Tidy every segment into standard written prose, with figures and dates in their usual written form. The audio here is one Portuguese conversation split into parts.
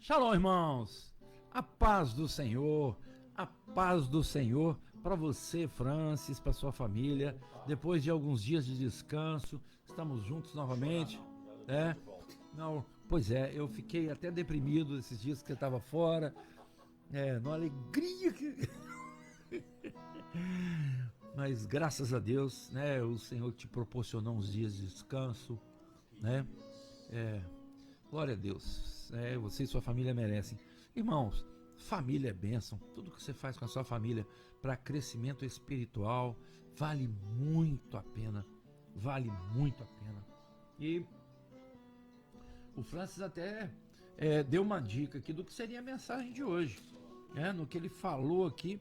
Shalom, irmãos. A paz do Senhor para você, Francis, para sua família. Depois de alguns dias de descanso, estamos juntos novamente. Não, pois é, eu fiquei até deprimido esses dias que você estava fora. Na alegria que... Mas graças a Deus, né, o Senhor te proporcionou uns dias de descanso, né? Glória a Deus, você e sua família merecem. Irmãos, família é bênção. Tudo que você faz com a sua família para crescimento espiritual vale muito a pena. Vale muito a pena. E o Francis até deu uma dica aqui do que seria a mensagem de hoje. No que ele falou aqui,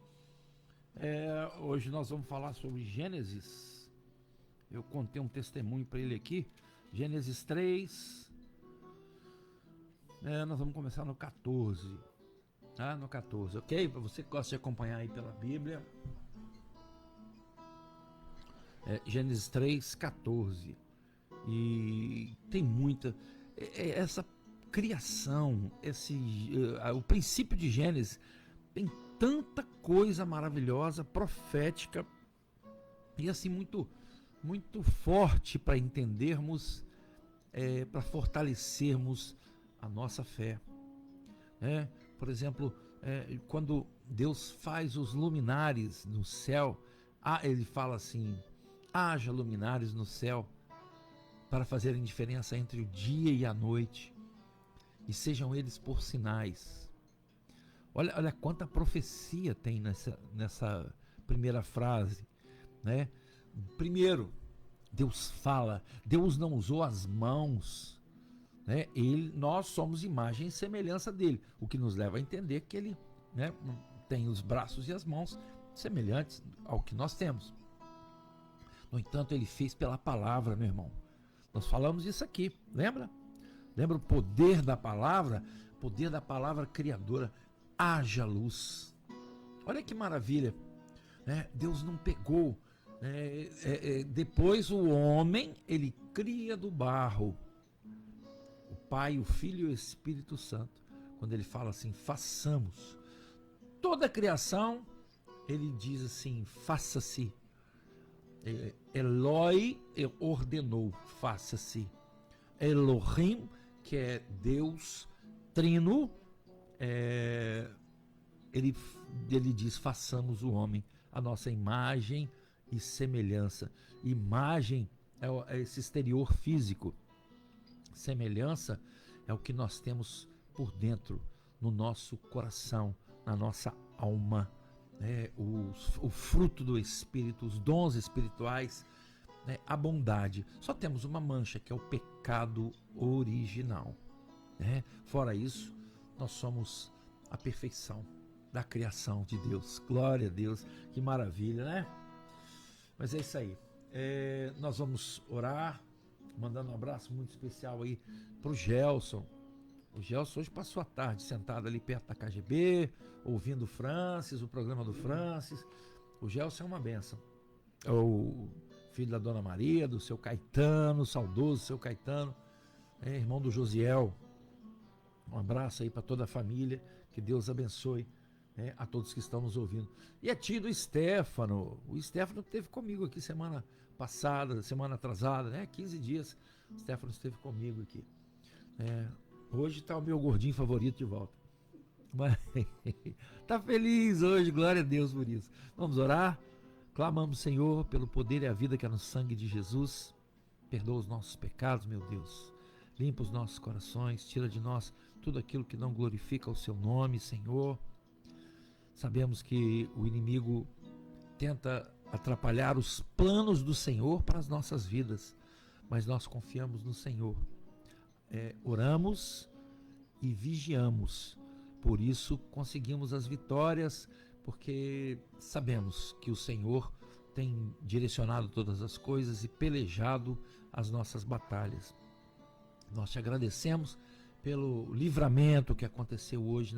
hoje nós vamos falar sobre Gênesis. Eu contei um testemunho para ele aqui. Gênesis 3. Nós vamos começar no 14. No 14, ok? Para você que gosta de acompanhar aí pela Bíblia. Gênesis 3, 14. E tem muita... essa criação, o princípio de Gênesis tem tanta coisa maravilhosa, profética e assim muito, muito forte para entendermos, para fortalecermos a nossa fé. Por exemplo, quando Deus faz os luminares no céu, ele fala assim: haja luminares no céu para fazerem diferença entre o dia e a noite, e sejam eles por sinais. Olha quanta profecia tem nessa primeira frase, né? Primeiro, Deus fala, Deus não usou as mãos, né? Nós somos imagem e semelhança dele, o que nos leva a entender que ele, né, tem os braços e as mãos semelhantes ao que nós temos. No entanto, ele fez pela palavra, meu irmão. Nós falamos isso aqui, lembra? Lembra o poder da palavra criadora. Haja luz. Olha que maravilha, né? Deus não pegou, depois o homem, ele cria do barro. O Pai, o Filho e o Espírito Santo, quando ele fala assim, façamos. Toda a criação, ele diz assim, faça-se. Eloi ordenou, faça-se. Elohim, que é Deus trino, ele diz, façamos o homem, a nossa imagem e semelhança. Imagem é esse exterior físico. Semelhança é o que nós temos por dentro, no nosso coração, na nossa alma, o fruto do Espírito, os dons espirituais, a bondade. Só temos uma mancha, que é o pecado original. Fora isso, nós somos a perfeição da criação de Deus. Glória a Deus, que maravilha, né? Mas é isso aí. Nós vamos orar, mandando um abraço muito especial aí pro Gelson. O Gelson hoje passou a tarde sentado ali perto da KGB, ouvindo o Francis, o programa do Francis. O Gelson é uma bênção. É o filho da Dona Maria, do seu Caetano, saudoso seu Caetano, irmão do Josiel. Um abraço aí para toda a família, que Deus abençoe, a todos que estão nos ouvindo. E a tia do Stefano, o Stefano esteve comigo aqui semana passada, semana atrasada, 15 dias, o Stefano esteve comigo aqui. Hoje está o meu gordinho favorito de volta. Mas tá feliz hoje, glória a Deus por isso. Vamos orar? Clamamos, Senhor, pelo poder e a vida que é no sangue de Jesus. Perdoa os nossos pecados, meu Deus. Limpa os nossos corações, tira de nós tudo aquilo que não glorifica o seu nome, Senhor. Sabemos que o inimigo tenta atrapalhar os planos do Senhor para as nossas vidas, mas nós confiamos no Senhor. Oramos e vigiamos, por isso conseguimos as vitórias, porque sabemos que o Senhor tem direcionado todas as coisas e pelejado as nossas batalhas. Nós te agradecemos pelo livramento que aconteceu hoje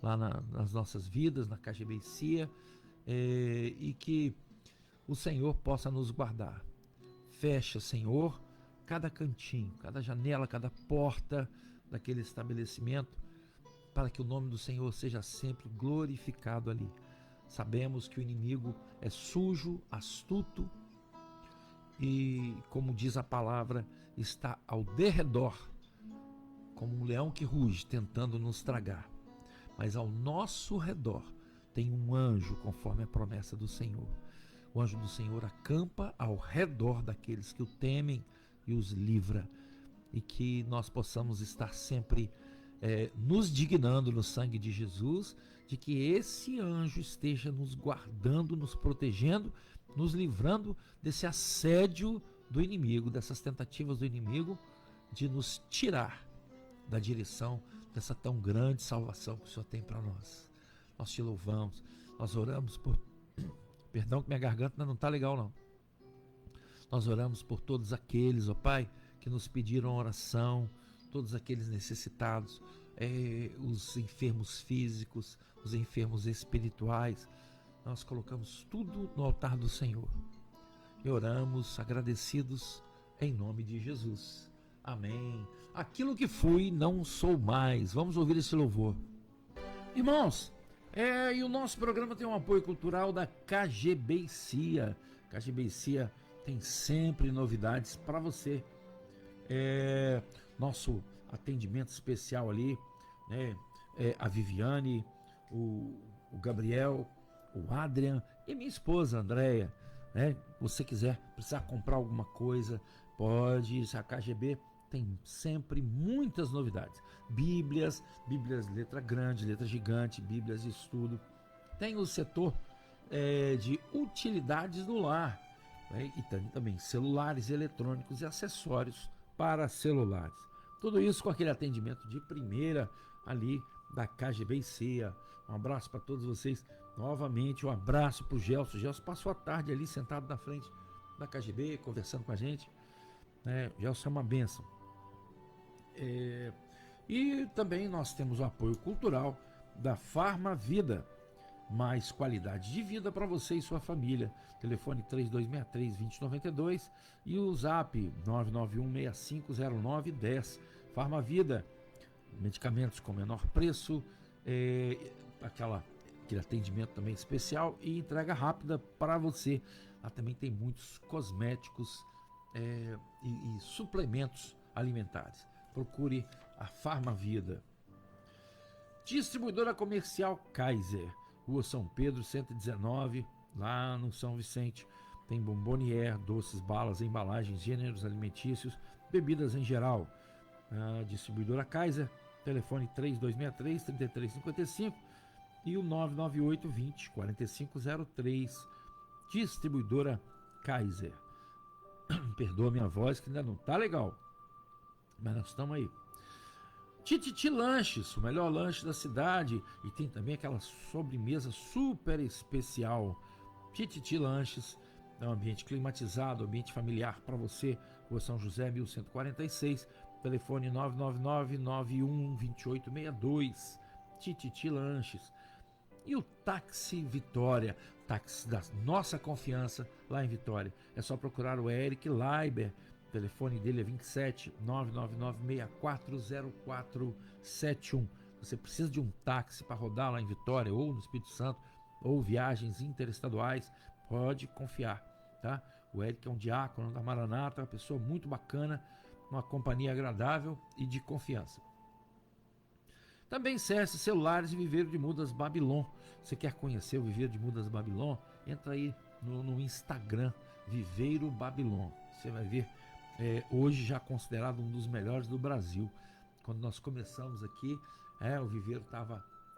nas nossas vidas, na KGB-CIA, e que o Senhor possa nos guardar. Fecha, Senhor, cada cantinho, cada janela, cada porta daquele estabelecimento, para que o nome do Senhor seja sempre glorificado ali. Sabemos que o inimigo é sujo, astuto e, como diz a palavra, está ao derredor, como um leão que ruge, tentando nos tragar. Mas ao nosso redor tem um anjo, conforme a promessa do Senhor. O anjo do Senhor acampa ao redor daqueles que o temem e os livra. E que nós possamos estar sempre nos dignando no sangue de Jesus, de que esse anjo esteja nos guardando, nos protegendo, nos livrando desse assédio do inimigo, dessas tentativas do inimigo de nos tirar da direção dessa tão grande salvação que o Senhor tem para nós. Nós te louvamos, nós oramos por... Perdão que minha garganta não está legal não. Nós oramos por todos aqueles, ó Pai, que nos pediram oração, todos aqueles necessitados, os enfermos físicos, os enfermos espirituais. Nós colocamos tudo no altar do Senhor e oramos agradecidos em nome de Jesus. Amém. Aquilo que fui, não sou mais. Vamos ouvir esse louvor. Irmãos, e o nosso programa tem um apoio cultural da KGBcia. KGBcia tem sempre novidades para você. Nosso atendimento especial ali, né? A Viviane, o Gabriel, o Adrian e minha esposa Andréia, né? Você precisar comprar alguma coisa, pode, a KGB tem sempre muitas novidades. Bíblias letra grande, letra gigante, Bíblias de estudo. Tem o setor de utilidades do lar, né? E tem também celulares eletrônicos e acessórios para celulares. Tudo isso com aquele atendimento de primeira ali da KGBcia. Um abraço para todos vocês. Novamente um abraço para o Gelson. O Gelson passou a tarde ali sentado na frente da KGB, conversando com a gente. O Gelson é uma bênção. E também nós temos o apoio cultural da Farma Vida. Mais qualidade de vida para você e sua família. Telefone 3263-2092 e o zap 991650910. Farma Vida, medicamentos com menor preço, aquele atendimento também especial e entrega rápida para você. Lá também tem muitos cosméticos e suplementos alimentares. Procure a Farma Vida. Distribuidora Comercial Kaiser, Rua São Pedro 119, lá no São Vicente. Tem bombonier, doces, balas, embalagens, gêneros alimentícios, bebidas em geral. A distribuidora Kaiser, telefone 3263-3355 e o 998-20-4503. Distribuidora Kaiser. Perdoa minha voz que ainda não tá legal, mas nós estamos aí. Tititi Lanches, o melhor lanche da cidade, e tem também aquela sobremesa super especial. Tititi Lanches, é um ambiente climatizado, ambiente familiar para você. Rua São José 1146, telefone 999-912862. Tititi Lanches. E o Táxi Vitória, táxi da nossa confiança lá em Vitória. É só procurar o Eric Leiber. O telefone dele é 27 999-640471. Você precisa de um táxi para rodar lá em Vitória ou no Espírito Santo, ou viagens interestaduais, pode confiar, tá? O Eric é um diácono da Maranata, uma pessoa muito bacana, uma companhia agradável e de confiança. Também CS Celulares e Viveiro de Mudas Babilon. Você quer conhecer o Viveiro de Mudas Babilon? Entra aí no Instagram, Viveiro Babilon. Você vai ver, hoje já considerado um dos melhores do Brasil. Quando nós começamos aqui, o Viveiro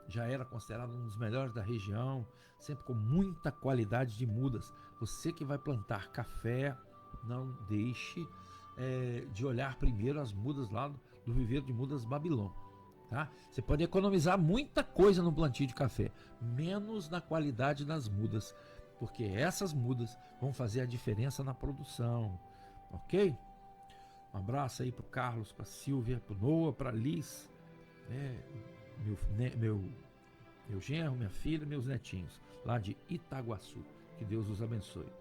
já era considerado um dos melhores da região, sempre com muita qualidade de mudas. Você que vai plantar café, não deixe de olhar primeiro as mudas lá do Viveiro de Mudas Babilon. Tá? Você pode economizar muita coisa no plantio de café, menos na qualidade das mudas, porque essas mudas vão fazer a diferença na produção, ok? Um abraço aí pro Carlos, pra Silvia, pro Noah, pra Liz, meu genro, minha filha, meus netinhos, lá de Itaguaçu. Que Deus os abençoe.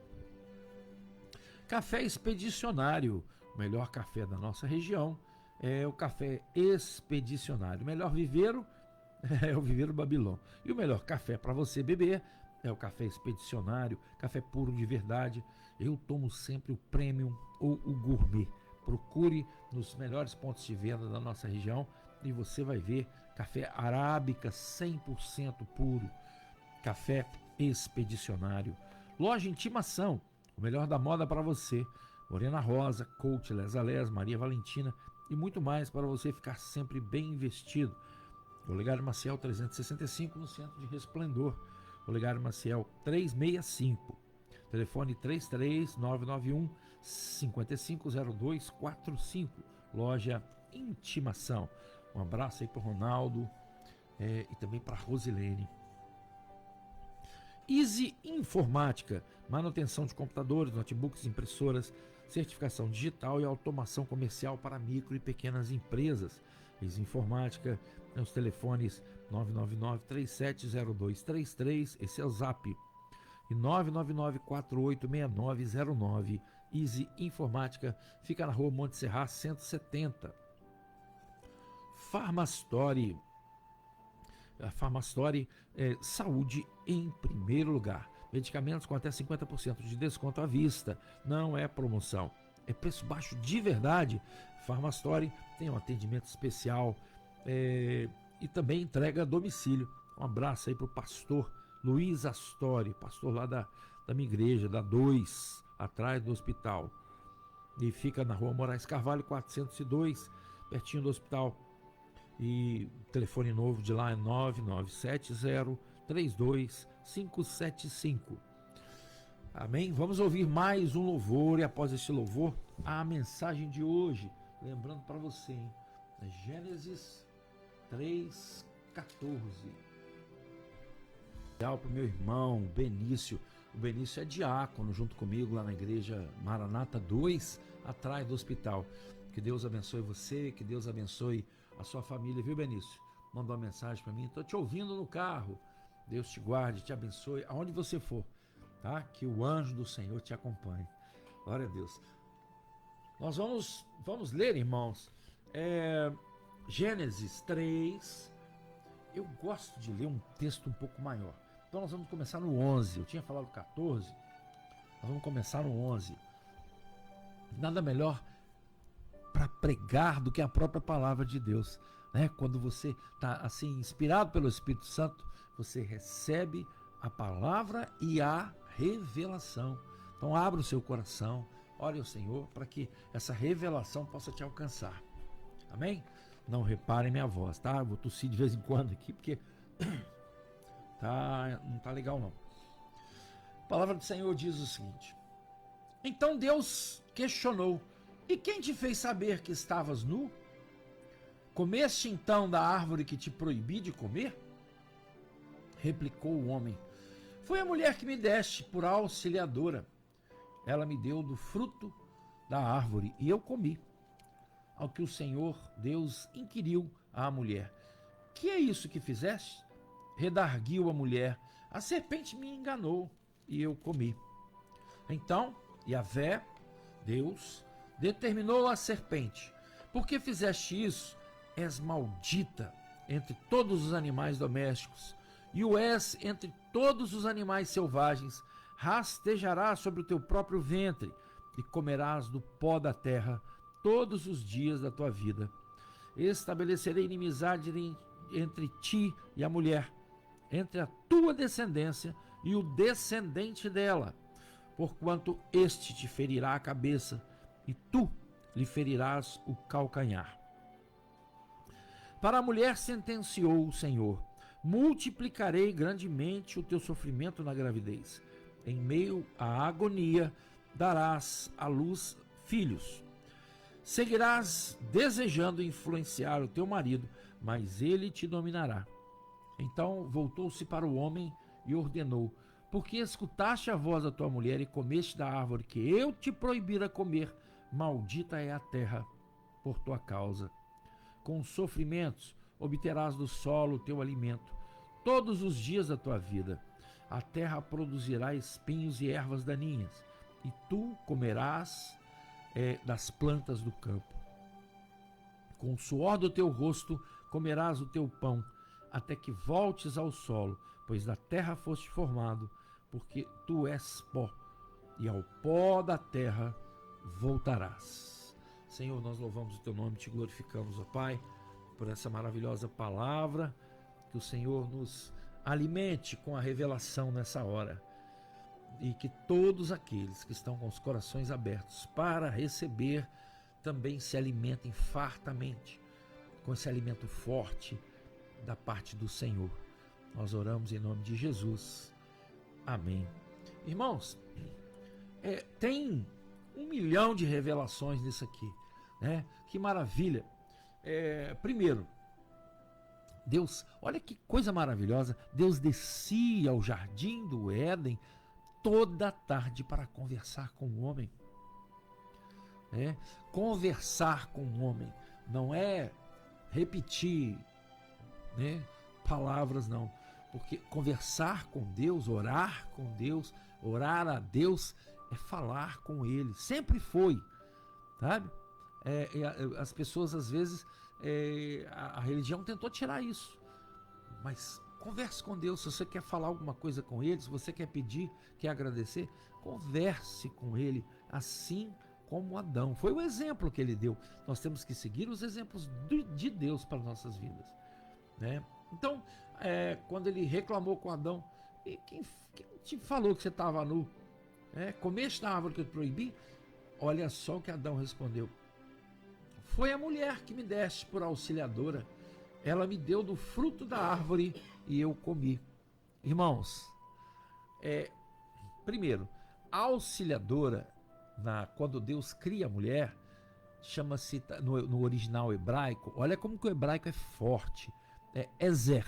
Café Expedicionário, o melhor café da nossa região. É o Café Expedicionário, melhor viveiro é o Viveiro Babilônia. E o melhor café para você beber é o café expedicionário, café puro de verdade. Eu tomo sempre o Premium ou o Gourmet. Procure nos melhores pontos de venda da nossa região e você vai ver café arábica 100% puro, café expedicionário. Loja Intimação, o melhor da moda para você. Morena Rosa, Coach, Les, Maria Valentina e muito mais para você ficar sempre bem investido. Olegário Maciel 365 no centro de Resplendor. Olegário Maciel 365. Telefone 33991 550245. Loja Intimação. Um abraço aí para o Ronaldo e também para a Rosilene. Easy Informática, manutenção de computadores, notebooks, impressoras, certificação digital e automação comercial para micro e pequenas empresas. Easy Informática, os telefones 999-370233, esse é o Zap, e 999-486909. Easy Informática, fica na rua Monte Serrat 170. Farmastore. A Farmastore é saúde em primeiro lugar. Medicamentos com até 50% de desconto à vista. Não é promoção, é preço baixo de verdade. Farmastore tem um atendimento especial e também entrega a domicílio. Um abraço aí para o pastor Luiz Astori, pastor lá da minha igreja, da 2, atrás do hospital. E fica na rua Moraes Carvalho 402, pertinho do hospital. E o telefone novo de lá é 9970-32575. Amém? Vamos ouvir mais um louvor e após este louvor, a mensagem de hoje. Lembrando para você, hein? Gênesis 3:14. Para o meu irmão Benício. O Benício é diácono junto comigo lá na igreja Maranata 2, atrás do hospital. Que Deus abençoe você, que Deus abençoe a sua família, viu, Benício? Mandou uma mensagem para mim, estou te ouvindo no carro. Deus te guarde, te abençoe, aonde você for, tá? Que o anjo do Senhor te acompanhe. Glória a Deus. Nós vamos ler, irmãos, Gênesis 3. Eu gosto de ler um texto um pouco maior. Então nós vamos começar no 11. Eu tinha falado 14. Nós vamos começar no 11. Nada melhor para pregar do que a própria palavra de Deus, né? Quando você está assim inspirado pelo Espírito Santo, você recebe a palavra e a revelação. Então abra o seu coração, ore ao Senhor para que essa revelação possa te alcançar. Amém? Não reparem minha voz, tá? Eu vou tossir de vez em quando aqui porque não tá legal não. A palavra do Senhor diz o seguinte: então Deus questionou: e quem te fez saber que estavas nu? Comeste então da árvore que te proibi de comer? Replicou o homem: foi a mulher que me deste por auxiliadora. Ela me deu do fruto da árvore e eu comi. Ao que o Senhor Deus inquiriu à mulher: que é isso que fizeste? Redarguiu a mulher: a serpente me enganou e eu comi. Então Yahvé, Deus, determinou à serpente: por que fizeste isso? És maldita entre todos os animais domésticos e o és entre todos os animais selvagens. Rastejarás sobre o teu próprio ventre e comerás do pó da terra todos os dias da tua vida. Estabelecerei inimizade entre ti e a mulher, entre a tua descendência e o descendente dela, porquanto este te ferirá a cabeça e tu lhe ferirás o calcanhar. Para a mulher sentenciou o Senhor: multiplicarei grandemente o teu sofrimento na gravidez. Em meio à agonia darás à luz filhos. Seguirás desejando influenciar o teu marido, mas ele te dominará. Então voltou-se para o homem e ordenou: porque escutaste a voz da tua mulher e comeste da árvore que eu te proibira comer, maldita é a terra por tua causa. Com sofrimentos obterás do solo o teu alimento todos os dias da tua vida. A terra produzirá espinhos e ervas daninhas, e tu comerás das plantas do campo. Com o suor do teu rosto comerás o teu pão, até que voltes ao solo, pois da terra foste formado, porque tu és pó, e ao pó da terra voltarás. Senhor, nós louvamos o teu nome, te glorificamos, ó Pai, por essa maravilhosa palavra, que o Senhor nos alimente com a revelação nessa hora, e que todos aqueles que estão com os corações abertos para receber também se alimentem fartamente com esse alimento forte da parte do Senhor. Nós oramos em nome de Jesus. Amém. Irmãos, tem 1 milhão de revelações nisso aqui, né? Que maravilha. Primeiro, Deus, olha que coisa maravilhosa, Deus descia ao jardim do Éden toda tarde para conversar com o homem. Conversar com o homem não é repetir, né, palavras, não. Porque conversar com Deus, orar a Deus é falar com Ele. Sempre foi, sabe? As pessoas às vezes, a religião tentou tirar isso, mas converse com Deus. Se você quer falar alguma coisa com Ele, se você quer pedir, quer agradecer, converse com Ele, assim como Adão. Foi o exemplo que ele deu. Nós temos que seguir os exemplos de Deus para nossas vidas, né? Então, quando ele reclamou com Adão, e quem te falou que você estava nu? Comeste da árvore que eu te proibi? Olha só o que Adão respondeu: foi a mulher que me deste por auxiliadora, ela me deu do fruto da árvore e eu comi. Irmãos, primeiro, a auxiliadora, quando Deus cria a mulher, chama-se, no original hebraico, olha como que o hebraico é forte, Ezer.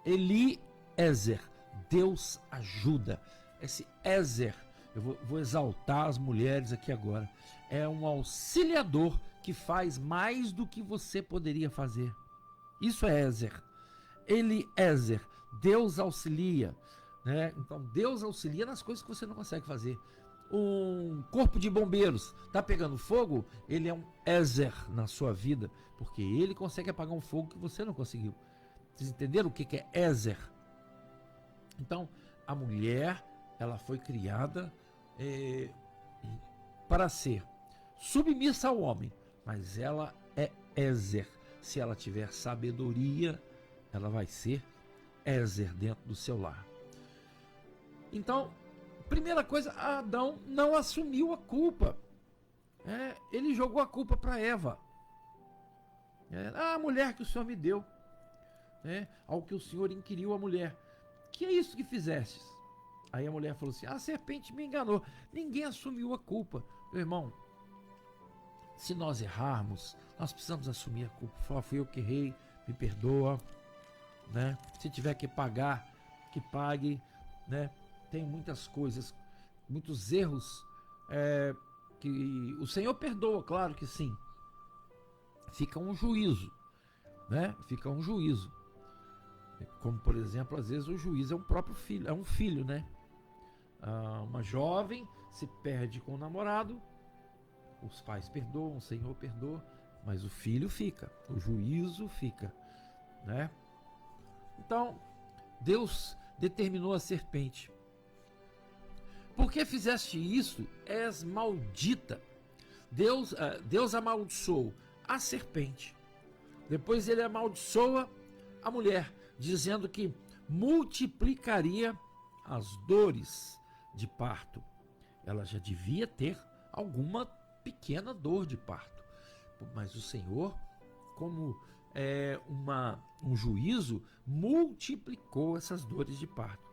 Eliezer, Deus ajuda. Esse Ezer, eu vou exaltar as mulheres aqui agora, é um auxiliador que faz mais do que você poderia fazer. Isso é Ezer. Eliezer, Deus auxilia, né? Então Deus auxilia nas coisas que você não consegue fazer. Um corpo de bombeiros está pegando fogo, ele é um Ezer na sua vida, porque ele consegue apagar um fogo que você não conseguiu. Vocês entenderam o que é Ezer? Então, a mulher, ela foi criada para ser submissa ao homem, mas ela é Ezer. Se ela tiver sabedoria, ela vai ser Ezer dentro do seu lar. Então, primeira coisa, Adão não assumiu a culpa. Ele jogou a culpa para Eva. A mulher que o Senhor me deu, ao que o Senhor inquiriu a mulher: que é isso que fizestes? Aí a mulher falou assim: a serpente me enganou. Ninguém assumiu a culpa. Meu irmão, se nós errarmos, nós precisamos assumir a culpa. Falar: fui eu que errei, me perdoa, né? Se tiver que pagar, que pague, né? Tem muitas coisas, muitos erros que o Senhor perdoa, claro que sim. Fica um juízo, né? Fica um juízo. Como, por exemplo, às vezes o juiz é um próprio filho, é um filho, né? Uma jovem se perde com o namorado, os pais perdoam, o Senhor perdoa, mas o filho fica, o juízo fica, né? Então, Deus determinou a serpente: por que fizeste isso? És maldita. Deus amaldiçoou a serpente. Depois ele amaldiçoa a mulher, dizendo que multiplicaria as dores de parto. Ela já devia ter alguma pequena dor de parto, mas o Senhor, como um juízo, multiplicou essas dores de parto.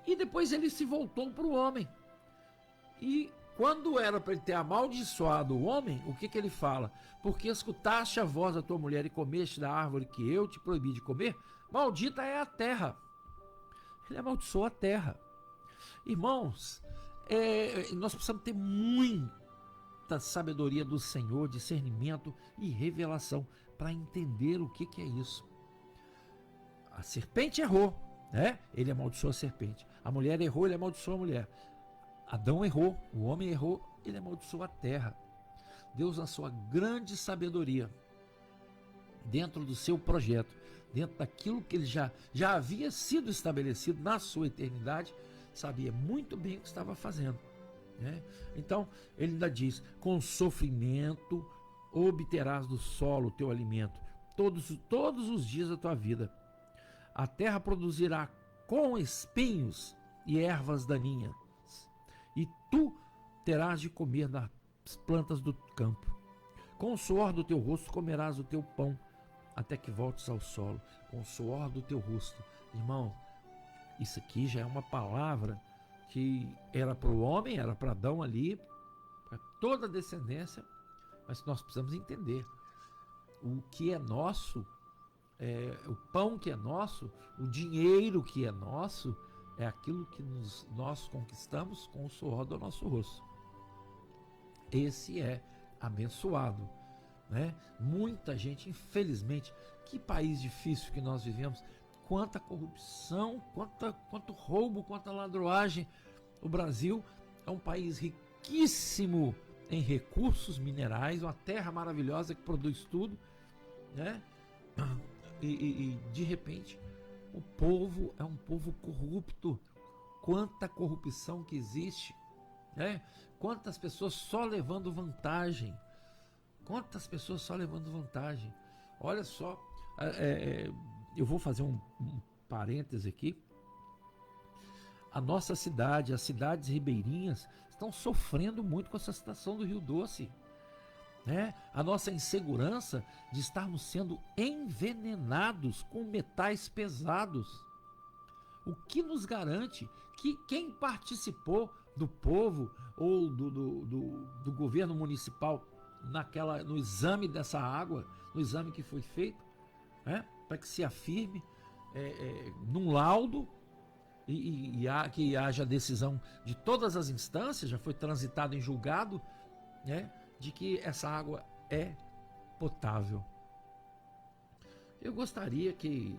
E depois ele se voltou para o homem. E quando era para ele ter amaldiçoado o homem, o que ele fala? Porque escutaste a voz da tua mulher e comeste da árvore que eu te proibi de comer, maldita é a terra. Ele amaldiçoou a terra. Irmãos, nós precisamos ter muita sabedoria do Senhor, discernimento e revelação para entender o que é isso. A serpente errou, né? Ele amaldiçoou a serpente. A mulher errou, ele amaldiçoou a mulher. Adão errou, o homem errou, ele amaldiçoou a terra. Deus, na sua grande sabedoria, dentro do seu projeto, dentro daquilo que ele já havia sido estabelecido na sua eternidade, sabia muito bem o que estava fazendo, né? Então, ele ainda diz: com sofrimento obterás do solo o teu alimento, todos os dias da tua vida. A terra produzirá com espinhos e ervas daninhas, e tu terás de comer das plantas do campo. Com o suor do teu rosto comerás o teu pão, até que voltes ao solo, com o suor do teu rosto. Irmão, isso aqui já é uma palavra que era para o homem, era para Adão ali, para toda a descendência, mas nós precisamos entender o que é nosso, o pão que é nosso, o dinheiro que é nosso, é aquilo que nós conquistamos com o suor do nosso rosto. Esse é abençoado, né? Muita gente, infelizmente, que país difícil que nós vivemos, quanta corrupção, quanto roubo, quanta ladroagem. O Brasil é um país riquíssimo em recursos minerais, uma terra maravilhosa que produz tudo, né? E de repente o povo é um povo corrupto. Quanta corrupção que existe, né? Quantas pessoas só levando vantagem. Quantas pessoas só levando vantagem. Olha só, eu vou fazer um parêntese aqui. A nossa cidade, as cidades ribeirinhas estão sofrendo muito com essa situação do Rio Doce, né? A nossa insegurança de estarmos sendo envenenados com metais pesados. O que nos garante que quem participou do povo ou do governo municipal no exame dessa água, no exame que foi feito, né, para que se afirme num laudo que haja decisão de todas as instâncias, já foi transitado em julgado, né, de que essa água é potável. Eu gostaria que,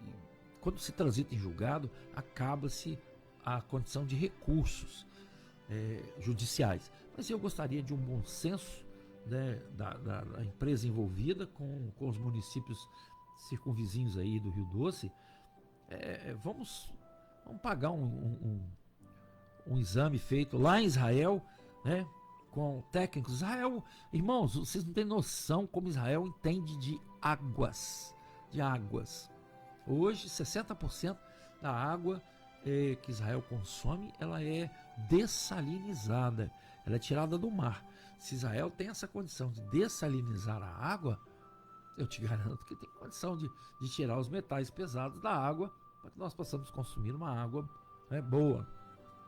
quando se transita em julgado, acaba-se a condição de recursos judiciais. Mas eu gostaria de um bom senso, né, da empresa envolvida com os municípios circunvizinhos aí do Rio Doce. Vamos pagar um exame feito lá em Israel, né, com técnicos. Israel, irmãos, vocês não têm noção como Israel entende de águas. Hoje, 60% da água que Israel consome, ela é dessalinizada, ela é tirada do mar. Se Israel tem essa condição de dessalinizar a água, eu te garanto que tem condição de tirar os metais pesados da água, para que nós possamos consumir uma água, né, boa.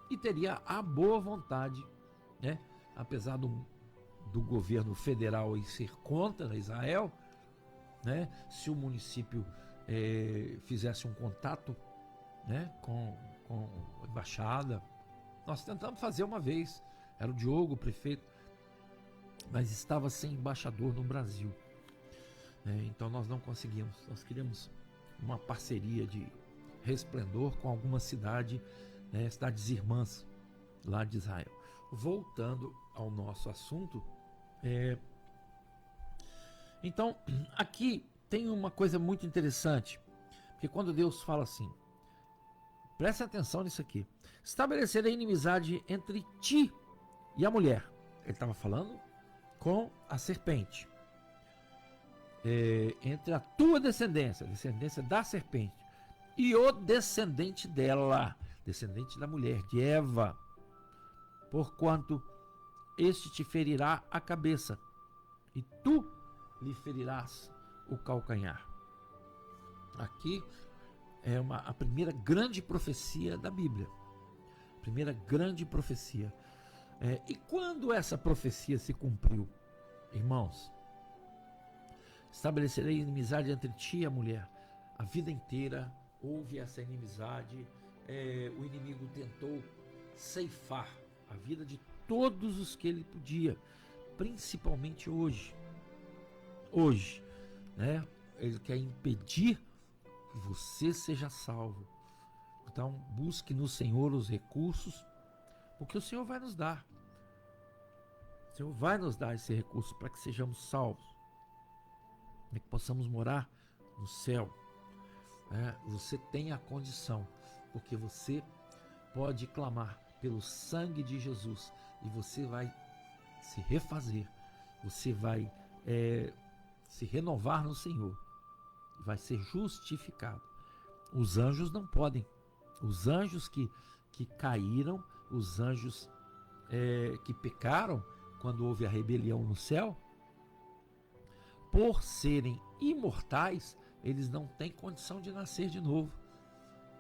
E teria a boa vontade, né, apesar do governo federal ser contra Israel, né, se o município fizesse um contato, né, com a embaixada. Nós tentamos fazer uma vez, era o Diogo, o prefeito, mas estava sem embaixador no Brasil, então nós não conseguimos. Nós queríamos uma parceria de resplendor com alguma cidade, né, cidades irmãs lá de Israel. Voltando ao nosso assunto, então aqui tem uma coisa muito interessante, porque quando Deus fala assim, preste atenção nisso aqui: estabelecer a inimizade entre ti e a mulher. Ele estava falando com a serpente, entre a tua descendência, a descendência da serpente, e o descendente dela, descendente da mulher, de Eva, porquanto este te ferirá a cabeça, e tu lhe ferirás o calcanhar. Aqui é a primeira grande profecia da Bíblia. Primeira grande profecia. E quando essa profecia se cumpriu, irmãos? Estabelecerei inimizade entre ti e a mulher. A vida inteira houve essa inimizade. O inimigo tentou ceifar a vida de todos os que ele podia, principalmente hoje. Né? Ele quer impedir que você seja salvo. Então, busque no Senhor os recursos, porque o Senhor vai nos dar. O Senhor vai nos dar esse recurso para que sejamos salvos, para que possamos morar no céu. Você tem a condição, porque você pode clamar pelo sangue de Jesus e você vai se refazer, você vai se renovar no Senhor, vai ser justificado. Os anjos não podem. Os anjos que caíram, os anjos que pecaram quando houve a rebelião no céu, por serem imortais, eles não têm condição de nascer de novo.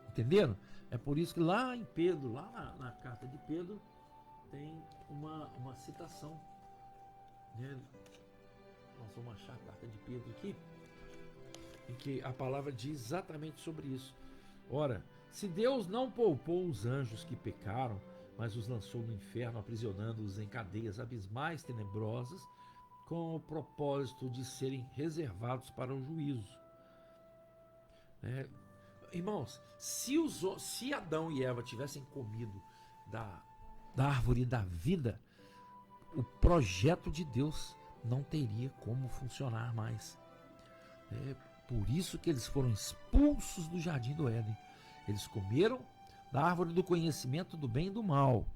Entenderam? É por isso que lá em Pedro, lá na carta de Pedro, tem uma citação, né? Nós vamos achar a carta de Pedro aqui, em que a palavra diz exatamente sobre isso. Ora, se Deus não poupou os anjos que pecaram, mas os lançou no inferno, aprisionando-os em cadeias abismais tenebrosas, com o propósito de serem reservados para o juízo. Irmãos, se Adão e Eva tivessem comido da árvore da vida, o projeto de Deus não teria como funcionar mais. É por isso que eles foram expulsos do jardim do Éden. Eles comeram da árvore do conhecimento do bem e do mal.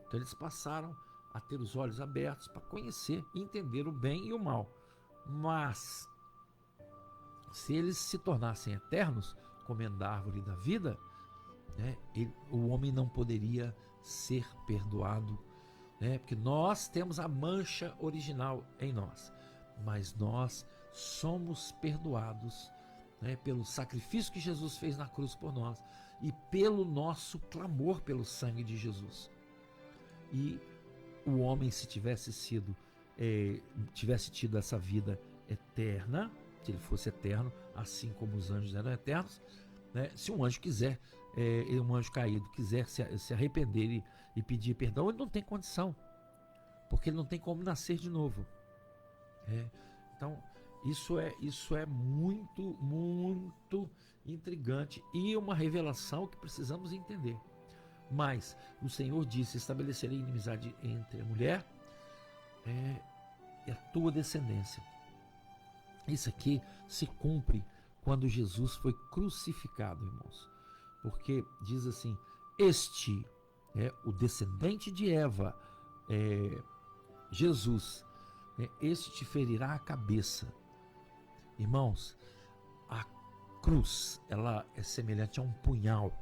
Então eles passaram a ter os olhos abertos para conhecer e entender o bem e o mal. Mas se eles se tornassem eternos, comendo da árvore da vida, o homem não poderia ser perdoado, porque nós temos a mancha original em nós, mas nós somos perdoados, pelo sacrifício que Jesus fez na cruz por nós e pelo nosso clamor pelo sangue de Jesus. E o homem, se tivesse tido essa vida eterna, se ele fosse eterno, assim como os anjos eram eternos, se um anjo quiser, um anjo caído quiser se arrepender e pedir perdão, ele não tem condição, porque ele não tem como nascer de novo. Então isso é muito, muito intrigante e uma revelação que precisamos entender. Mas o Senhor disse: estabelecerei inimizade entre a mulher e a tua descendência. Isso aqui se cumpre quando Jesus foi crucificado, irmãos. Porque diz assim: este é o descendente de Eva, Jesus, este te ferirá a cabeça. Irmãos, a cruz, ela é semelhante a um punhal.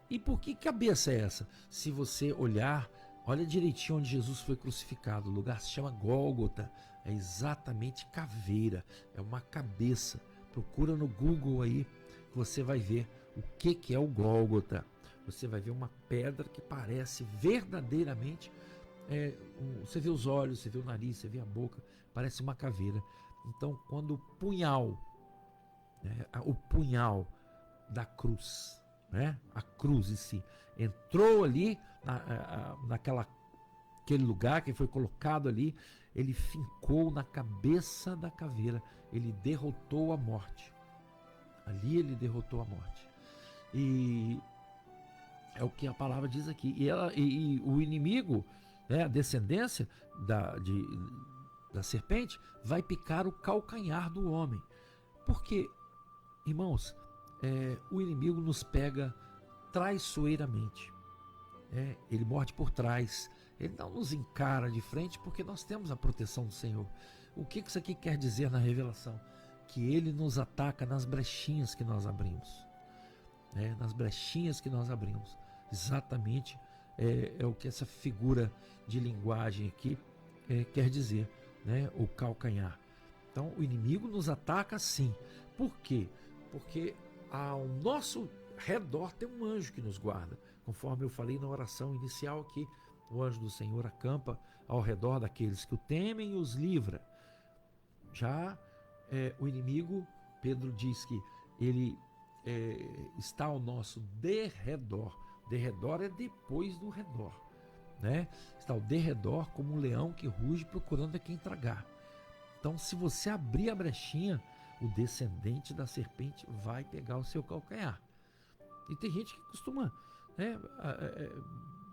E por que cabeça é essa? Se você olhar, olha direitinho onde Jesus foi crucificado. O lugar se chama Gólgota. É exatamente caveira. É uma cabeça. Procura no Google aí, que você vai ver o que é o Gólgota. Você vai ver uma pedra que parece verdadeiramente... você vê os olhos, você vê o nariz, você vê a boca. Parece uma caveira. Então, quando o punhal da cruz... a cruz em si entrou ali naquele lugar que foi colocado ali, ele fincou na cabeça da caveira, ele derrotou a morte. Ali ele derrotou a morte. E é o que a palavra diz aqui. E o inimigo, a descendência da serpente, vai picar o calcanhar do homem. Porque, irmãos, o inimigo nos pega traiçoeiramente. Ele morde por trás, ele não nos encara de frente, porque nós temos a proteção do Senhor. O que isso aqui quer dizer na revelação? Que ele nos ataca nas brechinhas que nós abrimos. Nas brechinhas que nós abrimos. Exatamente é o que essa figura de linguagem aqui quer dizer, o calcanhar. Então o inimigo nos ataca sim. Por quê? Porque ao nosso redor tem um anjo que nos guarda. Conforme eu falei na oração inicial aqui, o anjo do Senhor acampa ao redor daqueles que o temem e os livra. Já o inimigo, Pedro diz que ele está ao nosso derredor. Derredor é depois do redor. Está ao derredor como um leão que ruge procurando a quem tragar. Então, se você abrir a brechinha, o descendente da serpente vai pegar o seu calcanhar. E tem gente que costuma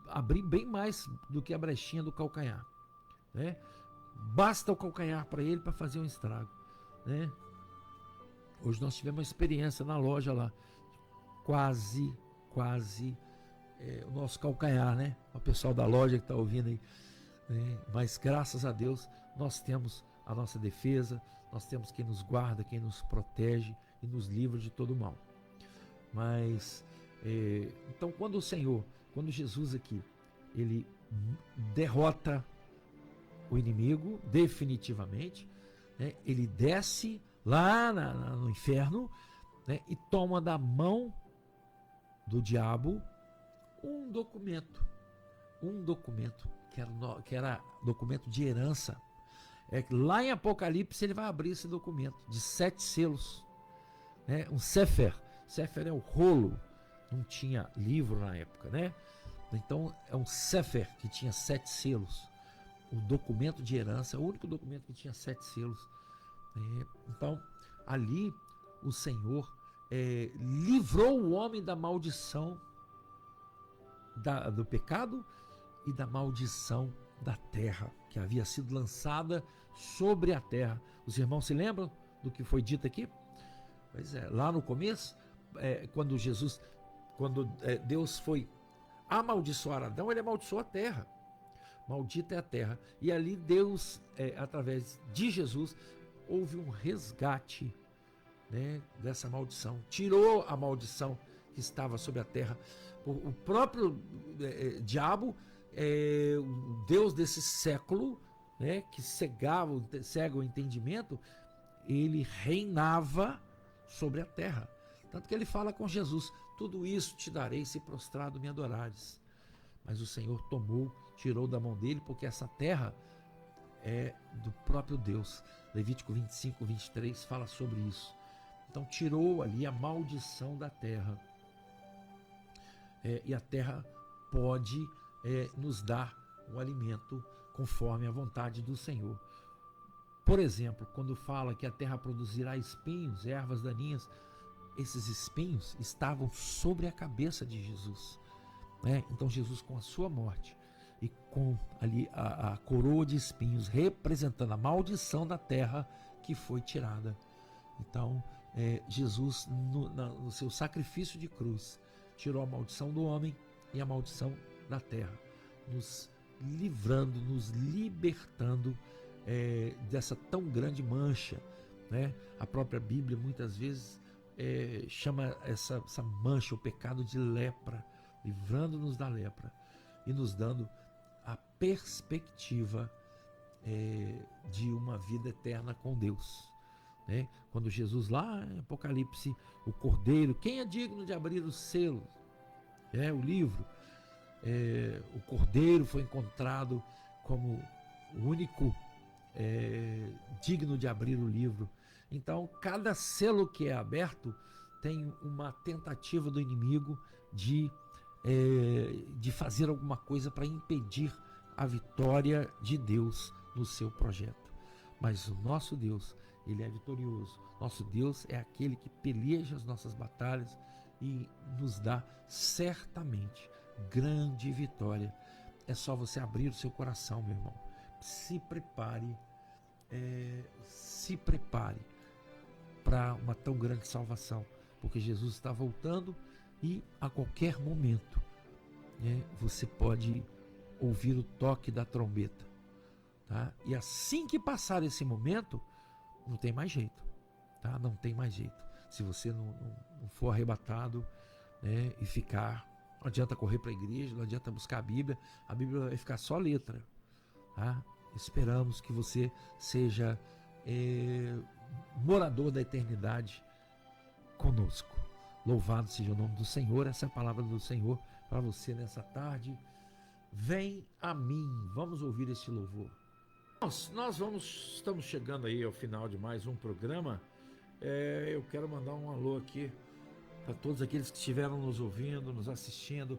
abrir bem mais do que a brechinha do calcanhar. Basta o calcanhar para ele para fazer um estrago. Hoje nós tivemos uma experiência na loja lá, quase o nosso calcanhar, né? O pessoal da loja que está ouvindo aí, né? Mas graças a Deus nós temos a nossa defesa, nós temos quem nos guarda, quem nos protege e nos livra de todo mal. Mas então quando Jesus aqui, ele derrota o inimigo definitivamente, né? Ele desce lá no inferno, né? E toma da mão do diabo um documento que era documento de herança. Lá em Apocalipse ele vai abrir esse documento de 7 selos, né? Um Sefer é o rolo, não tinha livro na época, né? Então é um Sefer que tinha 7 selos, o documento de herança, o único documento que tinha 7 selos. Então ali o Senhor livrou o homem da maldição do pecado e da maldição da terra, que havia sido lançada sobre a terra. Os irmãos se lembram do que foi dito aqui? Pois é, lá no começo, quando Deus foi amaldiçoar Adão, ele amaldiçoou a terra. Maldita é a terra. E ali Deus, através de Jesus, houve um resgate, né, dessa maldição. Tirou a maldição que estava sobre a terra. O próprio diabo, o Deus desse século, né, que cega o entendimento, ele reinava sobre a terra. Tanto que ele fala com Jesus: tudo isso te darei se prostrado me adorares. Mas o Senhor tirou da mão dele, porque essa terra é do próprio Deus. Levítico 25, 23 fala sobre isso. Então tirou ali a maldição da terra. E a terra pode nos dar o alimento conforme a vontade do Senhor. Por exemplo, quando fala que a terra produzirá espinhos, ervas daninhas, esses espinhos estavam sobre a cabeça de Jesus, né? Então Jesus, com a sua morte e com ali a coroa de espinhos, representando a maldição da terra que foi tirada. Então Jesus, no seu sacrifício de cruz, tirou a maldição do homem e a maldição da terra, nos livrando, nos libertando dessa tão grande mancha, né? A própria Bíblia muitas vezes chama essa mancha, o pecado, de lepra, livrando-nos da lepra e nos dando a perspectiva de uma vida eterna com Deus, né? Quando Jesus, lá em Apocalipse, o Cordeiro, quem é digno de abrir os selos, o livro, o Cordeiro foi encontrado como o único digno de abrir o livro. Então cada selo que é aberto tem uma tentativa do inimigo de fazer alguma coisa para impedir a vitória de Deus no seu projeto. Mas o nosso Deus, ele é vitorioso. Nosso Deus é aquele que peleja as nossas batalhas e nos dá certamente grande vitória. É só você abrir o seu coração, meu irmão. Se prepare para uma tão grande salvação, porque Jesus está voltando e a qualquer momento, você pode ouvir o toque da trombeta, tá? E assim que passar esse momento, não tem mais jeito, tá? Não tem mais jeito. Se você não for arrebatado, e ficar, não adianta correr para a igreja, não adianta buscar a Bíblia vai ficar só letra, tá? Esperamos que você seja morador da eternidade conosco. Louvado seja o nome do Senhor. Essa é a palavra do Senhor para você nessa tarde. Vem a mim. Vamos ouvir este louvor. Estamos chegando aí ao final de mais um programa. Eu quero mandar um alô aqui para todos aqueles que estiveram nos ouvindo, nos assistindo.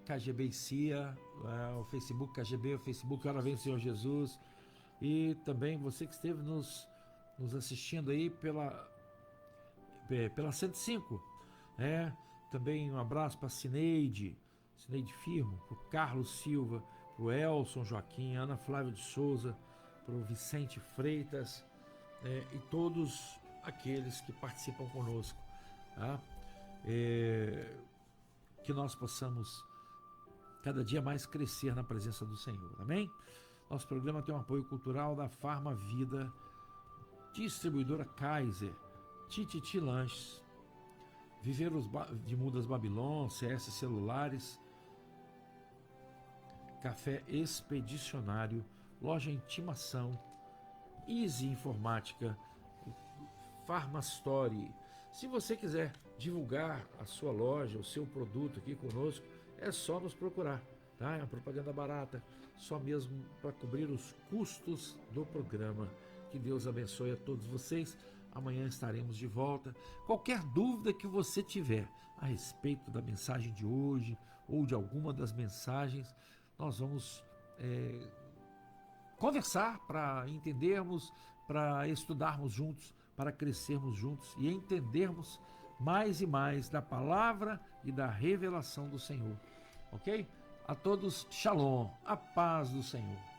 KGB e CIA, o Facebook KGB, o Facebook Ora Vem o Senhor Jesus, e também você que esteve nos assistindo aí pela 105, também um abraço para Cineide Firmo, para o Carlos Silva, para o Elson Joaquim, Ana Flávia de Souza, para o Vicente Freitas, e todos aqueles que participam conosco, tá? Que nós possamos cada dia mais crescer na presença do Senhor, amém? Nosso programa tem um apoio cultural da Farma Vida, distribuidora Kaiser, Tititi Lanches, Viveiros de Mudas Babilon, CS Celulares, Café Expedicionário, Loja Intimação, Easy Informática, Farmastory. Se você quiser divulgar a sua loja, o seu produto aqui conosco, é só nos procurar, tá? É uma propaganda barata, só mesmo para cobrir os custos do programa. Que Deus abençoe a todos vocês. Amanhã estaremos de volta. Qualquer dúvida que você tiver a respeito da mensagem de hoje ou de alguma das mensagens, nós vamos conversar para entendermos, para estudarmos juntos, para crescermos juntos e entendermos mais e mais da palavra e da revelação do Senhor. Ok? A todos, shalom, a paz do Senhor.